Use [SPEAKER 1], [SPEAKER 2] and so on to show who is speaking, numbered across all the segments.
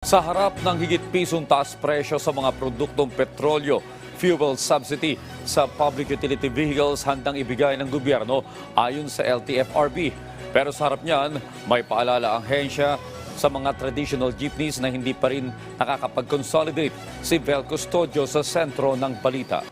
[SPEAKER 1] Sa harap ng higit pisong taas presyo sa mga produktong petrolyo, fuel subsidy sa public utility vehicles handang ibigay ng gobyerno ayon sa LTFRB. Pero sa harap niyan, may paalala ang hensya sa mga traditional jeepneys na hindi pa rin nakakapag-consolidate. Si Vel Custodio sa sentro ng balita.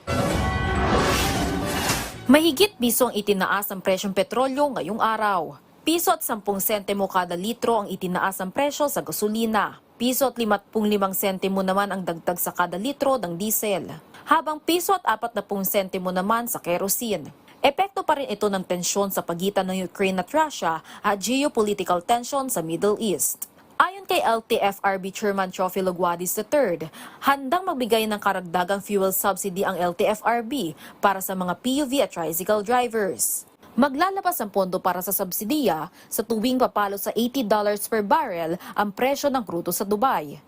[SPEAKER 2] Mahigit piso ang itinaas ang presyong petrolyo ngayong araw. Piso at 10 sentimo kada litro ang itinaas ang presyo sa gasolina. Piso at 55 sentimo naman ang dagdag sa kada litro ng diesel. Habang piso at 40 sentimo naman sa kerosene. Epekto pa rin ito ng tensyon sa pagitan ng Ukraine at Russia at geopolitical tension sa Middle East. Ayon kay LTFRB Chairman Teofilo Guadis III, handang magbigay ng karagdagang fuel subsidy ang LTFRB para sa mga PUV at tricycle drivers. Maglalabas ang pondo para sa subsidiya sa tuwing papalo sa $80 per barrel ang presyo ng krudo sa Dubai.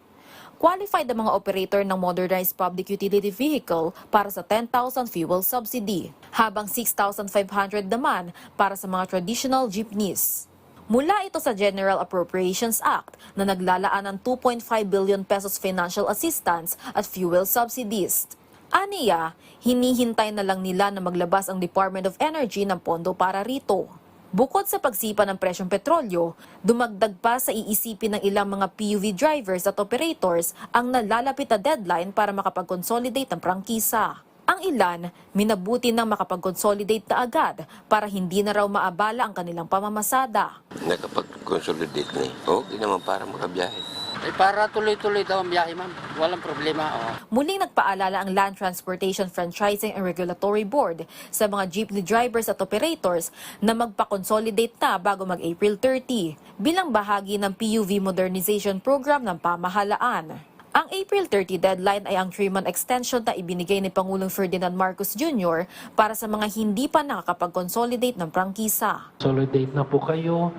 [SPEAKER 2] Qualified ang mga operator ng modernized public utility vehicle para sa 10,000 fuel subsidy, habang 6,500 naman para sa mga traditional jeepneys. Mula ito sa General Appropriations Act na naglalaan ng 2.5 billion pesos financial assistance at fuel subsidies. Aniya, hinihintay na lang nila na maglabas ang Department of Energy ng pondo para rito. Bukod sa pagsipa ng presyong petrolyo, dumagdag pa sa iisipin ng ilang mga PUV drivers at operators ang nalalapit na deadline para makapag-consolidate ng prangkisa. Ang ilan, minabuti ng makapag-consolidate na agad para hindi na raw maabala ang kanilang pamamasada.
[SPEAKER 3] Nakapag-consolidate na eh. Okay naman para makabiyahe.
[SPEAKER 4] Para tuloy-tuloy daw ang biyahe, ma'am. Walang problema.
[SPEAKER 2] Muling nagpaalala ang Land Transportation Franchising and Regulatory Board sa mga jeepney drivers at operators na magpa-consolidate na bago mag-April 30 bilang bahagi ng PUV modernization program ng pamahalaan. Ang April 30 deadline ay ang 3-month extension na ibinigay ni Pangulong Ferdinand Marcos Jr. para sa mga hindi pa nakakapag-consolidate ng prangkisa.
[SPEAKER 5] Consolidate na po kayo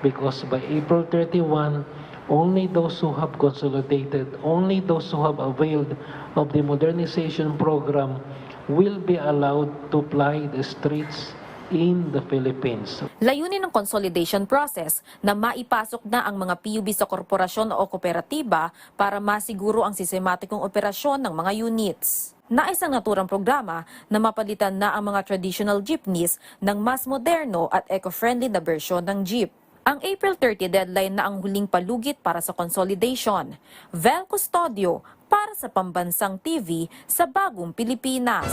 [SPEAKER 5] because by April 31, only those who have consolidated, only those who have availed of the modernization program will be allowed to ply the streets in the Philippines.
[SPEAKER 2] Layunin ng consolidation process na maipasok na ang mga PUB sa korporasyon o kooperatiba para masiguro ang sistematikong operasyon ng mga units. Nais ang naturang programa na mapalitan na ang mga traditional jeepneys ng mas moderno at eco-friendly na bersyon ng jeep. Ang April 30 deadline na ang huling palugit para sa consolidation. Vel Custodio para sa Pambansang TV sa Bagong Pilipinas.